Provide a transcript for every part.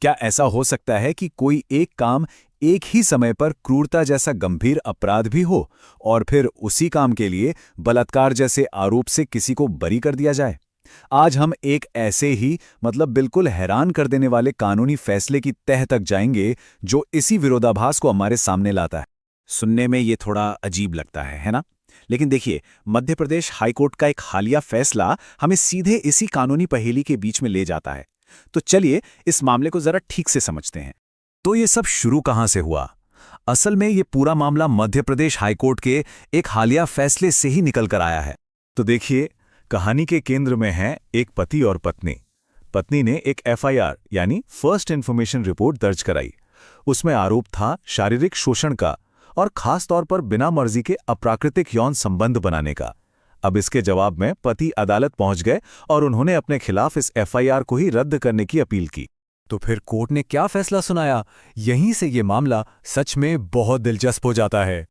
क्या ऐसा हो सकता है कि कोई एक काम एक ही समय पर क्रूरता जैसा गंभीर अपराध भी हो और फिर उसी काम के लिए बलात्कार जैसे आरोप से किसी को बरी कर दिया जाए? आज हम एक ऐसे ही बिल्कुल हैरान कर देने वाले कानूनी फैसले की तह तक जाएंगे जो इसी विरोधाभास को हमारे सामने लाता है। सुनने में ये थोड़ा अजीब लगता है ना? लेकिन देखिए, मध्य प्रदेश हाईकोर्ट का एक हालिया फैसला हमें सीधे इसी कानूनी पहेली के बीच में ले जाता है। तो चलिए इस मामले को जरा ठीक से समझते हैं। तो ये सब शुरू कहां से हुआ? असल में ये पूरा मामला मध्य प्रदेश हाईकोर्ट के एक हालिया फैसले से ही निकल कर आया है। तो देखिए, कहानी के केंद्र में है एक पति और पत्नी। पत्नी ने एक एफआईआर यानी फर्स्ट इन्फॉर्मेशन रिपोर्ट दर्ज कराई। उसमें आरोप था शारीरिक शोषण का और खास तौर पर बिना मर्जी के अप्राकृतिक यौन संबंध बनाने का। अब इसके जवाब में पति अदालत पहुंच गए और उन्होंने अपने खिलाफ इस एफआईआर को ही रद्द करने की अपील की। तो फिर कोर्ट ने क्या फैसला सुनाया? यहीं से ये मामला सच में बहुत दिलचस्प हो जाता है।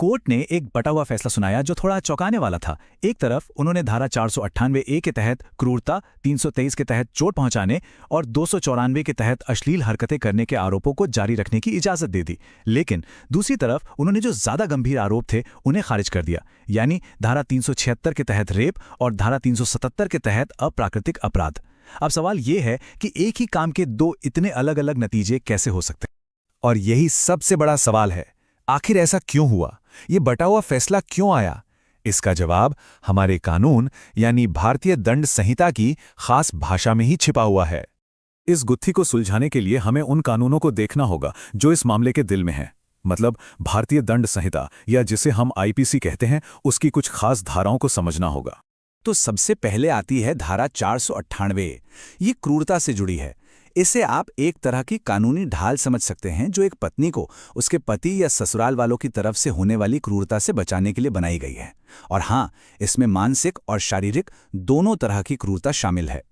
कोर्ट ने एक बटा हुआ फैसला सुनाया जो थोड़ा चौंकाने वाला था। एक तरफ उन्होंने धारा 498A के तहत क्रूरता, 323 के तहत चोट पहुंचाने और 294 के तहत अश्लील हरकतें करने के आरोपों को जारी रखने की इजाजत दे दी। लेकिन दूसरी तरफ उन्होंने जो ज्यादा गंभीर आरोप थे उन्हें खारिज कर दिया, यानी धारा 376 के तहत रेप और धारा 377 के तहत अप्राकृतिक अपराध। अब सवाल ये है कि एक ही काम के दो इतने अलग अलग नतीजे कैसे हो सकते हैं? और यही सबसे बड़ा सवाल है, आखिर ऐसा क्यों हुआ? ये बटा हुआ फैसला क्यों आया? इसका जवाब हमारे कानून यानी भारतीय दंड संहिता की खास भाषा में ही छिपा हुआ है। इस गुत्थी को सुलझाने के लिए हमें उन कानूनों को देखना होगा जो इस मामले के दिल में हैं। भारतीय दंड संहिता या जिसे हम आईपीसी कहते हैं, उसकी कुछ खास धाराओं को समझना होगा। तो सबसे पहले आती है धारा 498। ये क्रूरता से जुड़ी है। इसे आप एक तरह की कानूनी ढाल समझ सकते हैं जो एक पत्नी को उसके पति या ससुराल वालों की तरफ से होने वाली क्रूरता से बचाने के लिए बनाई गई है। और हाँ, इसमें मानसिक और शारीरिक दोनों तरह की क्रूरता शामिल है।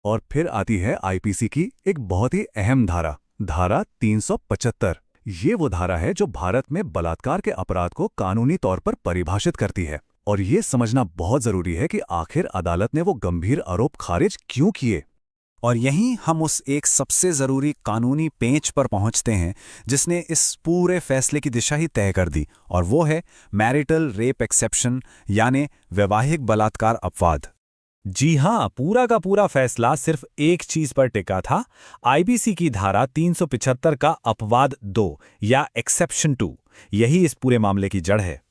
और फिर आती है आईपीसी की एक बहुत ही अहम धारा, धारा 375। ये वो धारा है जो भारत में बलात्कार के अपराध को कानूनी तौर पर परिभाषित करती है। और ये समझना बहुत जरूरी है कि आखिर अदालत ने वो गंभीर आरोप खारिज क्यों किए। और यहीं हम उस एक सबसे ज़रूरी कानूनी पेंच पर पहुंचते हैं जिसने इस पूरे फैसले की दिशा ही तय कर दी, और वो है मैरिटल रेप एक्सेप्शन यानी वैवाहिक बलात्कार अपवाद। जी हाँ, पूरा का पूरा फैसला सिर्फ एक चीज पर टिका था, आईपीसी की धारा 375 का अपवाद 2 या एक्सेप्शन 2। यही इस पूरे मामले की जड़ है।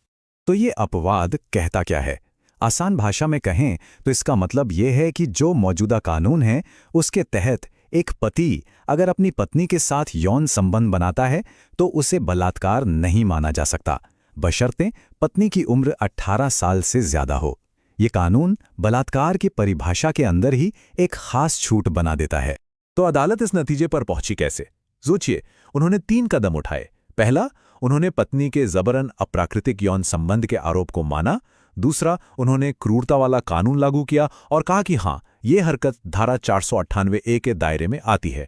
तो ये अपवाद कहता क्या है? आसान भाषा में कहें तो इसका मतलब ये है कि जो मौजूदा कानून है उसके तहत एक पति अगर अपनी पत्नी के साथ यौन संबंध बनाता है तो उसे बलात्कार नहीं माना जा सकता, बशर्ते पत्नी की उम्र 18 साल से ज्यादा हो। ये कानून बलात्कार की परिभाषा के अंदर ही एक खास छूट बना देता है। तो अदालत इस नतीजे पर पहुंची कैसे? सोचिए, उन्होंने 3 कदम उठाए। पहला, उन्होंने पत्नी के जबरन अप्राकृतिक यौन संबंध के आरोप को माना। दूसरा, उन्होंने क्रूरता वाला कानून लागू किया और कहा कि हाँ, ये हरकत धारा 498A के दायरे में आती है।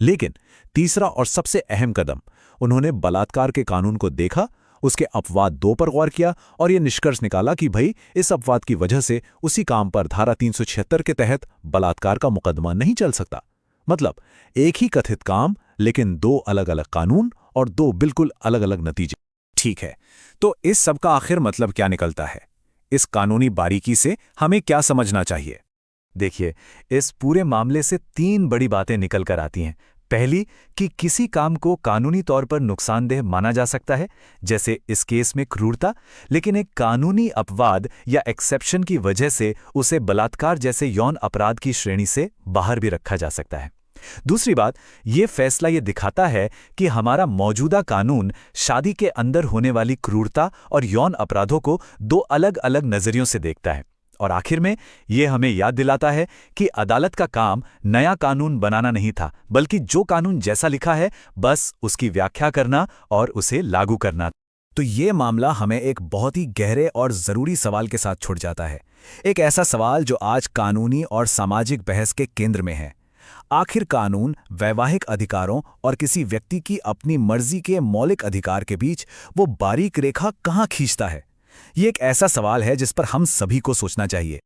लेकिन तीसरा और सबसे अहम कदम, उन्होंने बलात्कार के कानून को देखा, उसके अपवाद 2 पर गौर किया और ये निष्कर्ष निकाला कि भाई इस अपवाद की वजह से उसी काम पर धारा 376 के तहत बलात्कार का मुकदमा नहीं चल सकता। मतलब एक ही कथित काम लेकिन 2 अलग अलग कानून और 2 बिल्कुल अलग अलग नतीजे। ठीक है, तो इस सब का आखिर मतलब क्या निकलता है? इस कानूनी बारीकी से हमें क्या समझना चाहिए? देखिए, इस पूरे मामले से 3 बड़ी बातें निकल कर आती हैं। पहली, कि किसी काम को कानूनी तौर पर नुकसानदेह माना जा सकता है, जैसे इस केस में क्रूरता, लेकिन एक कानूनी अपवाद या एक्सेप्शन की वजह से उसे बलात्कार जैसे यौन अपराध की श्रेणी से बाहर भी रखा जा सकता है। दूसरी बात, ये फैसला ये दिखाता है कि हमारा मौजूदा कानून शादी के अंदर होने वाली क्रूरता और यौन अपराधों को 2 अलग अलग नजरियों से देखता है। और आखिर में ये हमें याद दिलाता है कि अदालत का काम नया कानून बनाना नहीं था, बल्कि जो कानून जैसा लिखा है बस उसकी व्याख्या करना और उसे लागू करना। तो ये मामला हमें एक बहुत ही गहरे और जरूरी सवाल के साथ छुड़ जाता है। एक ऐसा सवाल जो आज कानूनी और सामाजिक बहस के केंद्र में है। आखिर कानून वैवाहिक अधिकारों और किसी व्यक्ति की अपनी मर्जी के मौलिक अधिकार के बीच वो बारीक रेखा कहाँ खींचता है? ये एक ऐसा सवाल है जिस पर हम सभी को सोचना चाहिए।